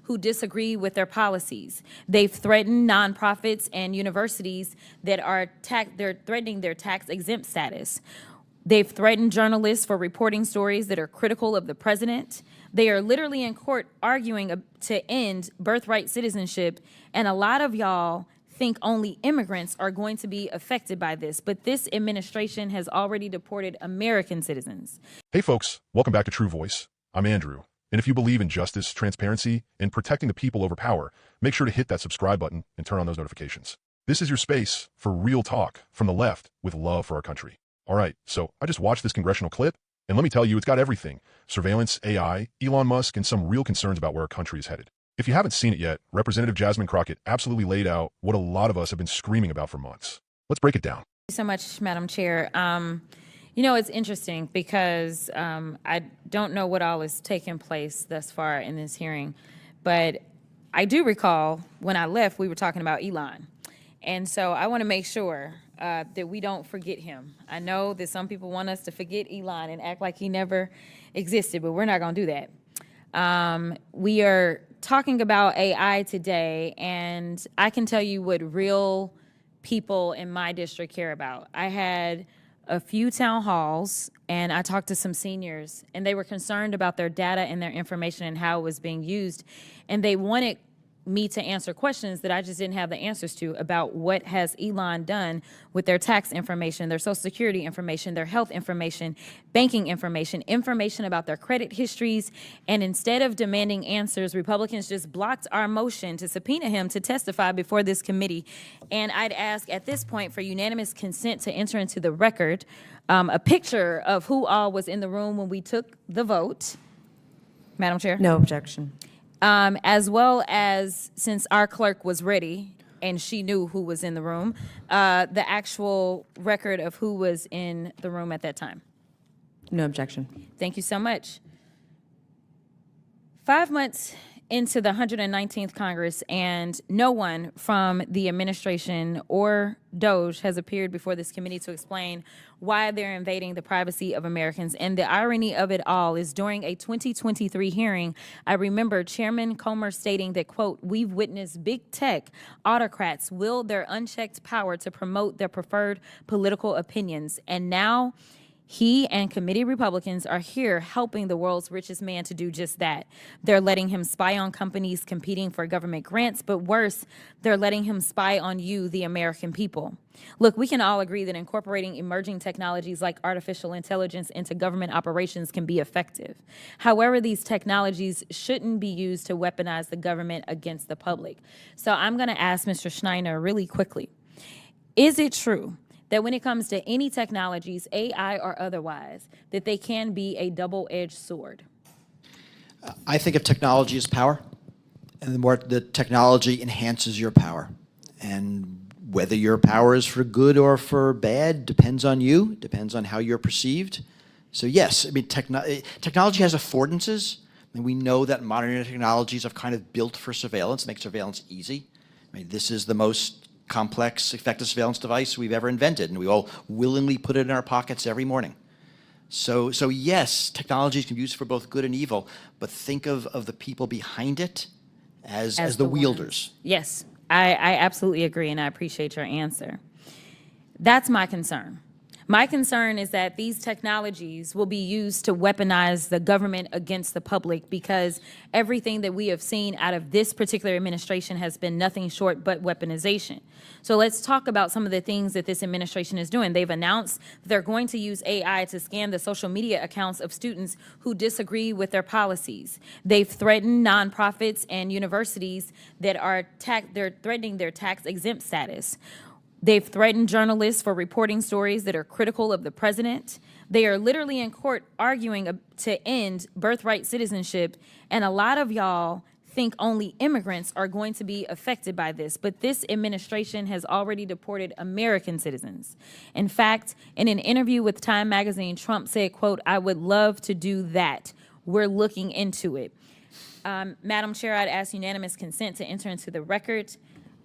who disagree with their policies. They've threatened nonprofits and universities that are they're threatening their tax-exempt status. They've threatened journalists for reporting stories that are critical of the president. They are literally in court arguing to end birthright citizenship, and a lot of y'all think only immigrants are going to be affected by this, but this administration has already deported American citizens. Hey folks, welcome back to True Voice. I'm Andrew, and if you believe in justice, transparency, and protecting the people over power, make sure to hit that subscribe button and turn on those notifications. This is your space for real talk from the left with love for our country. All right, so I just watched this congressional clip, and let me tell you, it's got everything. Surveillance, AI, Elon Musk, and some real concerns about where our country is headed. If you haven't seen it yet, Representative Jasmine Crockett absolutely laid out what a lot of us have been screaming about for months. Let's break it down. Thank you so much, Madam Chair. You know, it's interesting because I don't know what all is taking place thus far in this hearing, but I do recall when I left, we were talking about Elon. And so I want to make sure that we don't forget him. I know that some people want us to forget Elon and act like he never existed, but we're not going to do that. We are talking about AI today, and I can tell you what real people in my district care about. I had a few town halls, and I talked to some seniors, and they were concerned about their data and their information and how it was being used, and they wanted me to answer questions that I just didn't have the answers to about what has Elon done with their tax information, their social security information, their health information, banking information, information about their credit histories. And instead of demanding answers, Republicans just blocked our motion to subpoena him to testify before this committee. And I'd ask at this point for unanimous consent to enter into the record a picture of who all was in the room when we took the vote. Madam Chair? No objection. As well as, since our clerk was ready and she knew who was in the room, the actual record of who was in the room at that time. No objection. Thank you so much. 5 months into the 119th Congress, and no one from the administration or DOJ has appeared before this committee to explain why they're invading the privacy of Americans. And the irony of it all is during a 2023 hearing, I remember Chairman Comer stating that, quote, "We've witnessed big tech autocrats wield their unchecked power to promote their preferred political opinions. And now he and committee Republicans are here helping the world's richest man to do just that. They're letting him spy on companies competing for government grants, but worse, they're letting him spy on you, the American people." Look, we can all agree that incorporating emerging technologies like artificial intelligence into government operations can be effective. However, these technologies shouldn't be used to weaponize the government against the public. So I'm going to ask Mr. Schneider really quickly. Is it true that when it comes to any technologies, AI or otherwise, that they can be a double-edged sword? I think of technology as power, and the more the technology enhances your power. And whether your power is for good or for bad depends on you, depends on how you're perceived. So yes, I mean, technology has affordances, and we know that modern technologies are kind of built for surveillance, make surveillance easy. I mean, this is the most complex, effective surveillance device we've ever invented, and we all willingly put it in our pockets every morning. So yes, technologies can be used for both good and evil, but think of the people behind it as the wielders. Yes, I absolutely agree, and I appreciate your answer. That's my concern. My concern is that these technologies will be used to weaponize the government against the public, because everything that we have seen out of this particular administration has been nothing short but weaponization. So let's talk about some of the things that this administration is doing. They've announced they're going to use AI to scan the social media accounts of students who disagree with their policies. They've threatened nonprofits and universities that are they're threatening their tax-exempt status. They've threatened journalists for reporting stories that are critical of the president. They are literally in court arguing to end birthright citizenship, and a lot of y'all think only immigrants are going to be affected by this, but this administration has already deported American citizens. In fact, in an interview with Time magazine, Trump said, quote, "I would love to do that. We're looking into it." Madam Chair, I'd ask unanimous consent to enter into the record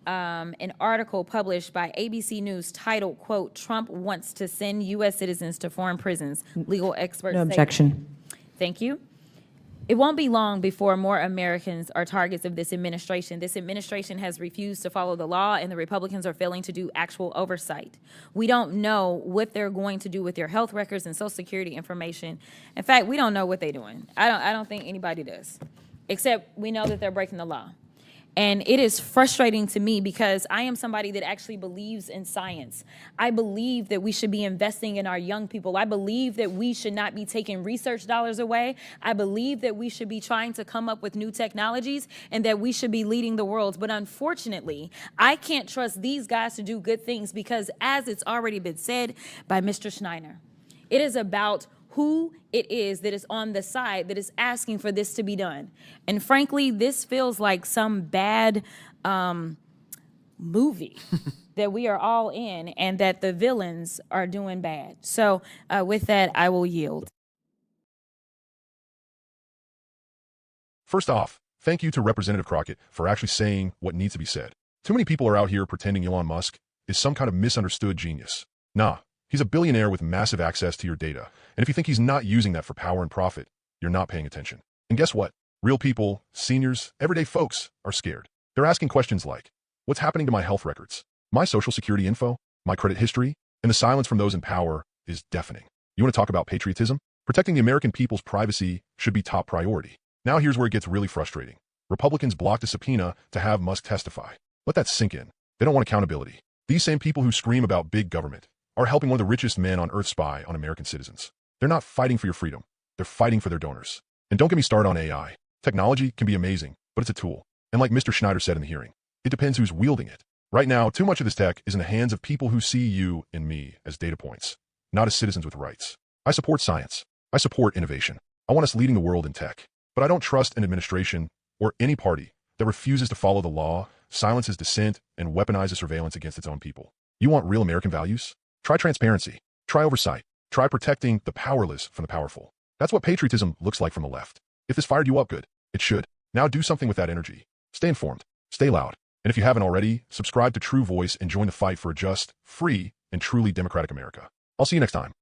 an article published by ABC News titled, quote, "Trump wants to send U.S. citizens to foreign prisons. Legal experts No objection. Thank you. it won't be long before more Americans are targets of this administration. This administration has refused to follow the law, and the Republicans are failing to do actual oversight. We don't know what they're going to do with your health records and Social Security information. In fact, we don't know what they're doing. I don't think anybody does, except we know that they're breaking the law. And it is frustrating to me because I am somebody that actually believes in science. I believe that we should be investing in our young people. I believe that we should not be taking research dollars away. I believe that we should be trying to come up with new technologies and that we should be leading the world. But unfortunately, I can't trust these guys to do good things because, as it's already been said by Mr. Schneider, it is about who it is that is on the side that is asking for this to be done. And frankly, this feels like some bad movie that we are all in and that the villains are doing bad. So with that, I will yield. First off, thank you to Representative Crockett for actually saying what needs to be said. Too many people are out here pretending Elon Musk is some kind of misunderstood genius. Nah, he's a billionaire with massive access to your data. And if you think he's not using that for power and profit, you're not paying attention. And guess what? Real people, seniors, everyday folks are scared. They're asking questions like, what's happening to my health records, my Social Security info, my credit history? And the silence from those in power is deafening. You want to talk about patriotism? Protecting the American people's privacy should be top priority. Now here's where it gets really frustrating. Republicans blocked a subpoena to have Musk testify. Let that sink in. They don't want accountability. These same people who scream about big government are helping one of the richest men on earth spy on American citizens. They're not fighting for your freedom. They're fighting for their donors. And don't get me started on AI. Technology can be amazing, but it's a tool. And like Mr. Schneider said in the hearing, it depends who's wielding it. Right now, too much of this tech is in the hands of people who see you and me as data points, not as citizens with rights. I support science. I support innovation. I want us leading the world in tech. But I don't trust an administration or any party that refuses to follow the law, silences dissent, and weaponizes surveillance against its own people. You want real American values? Try transparency. Try oversight. Try protecting the powerless from the powerful. That's what patriotism looks like from the left. If this fired you up good, it should. Now do something with that energy. Stay informed. Stay loud. And if you haven't already, subscribe to True Voice and join the fight for a just, free, and truly democratic America. I'll see you next time.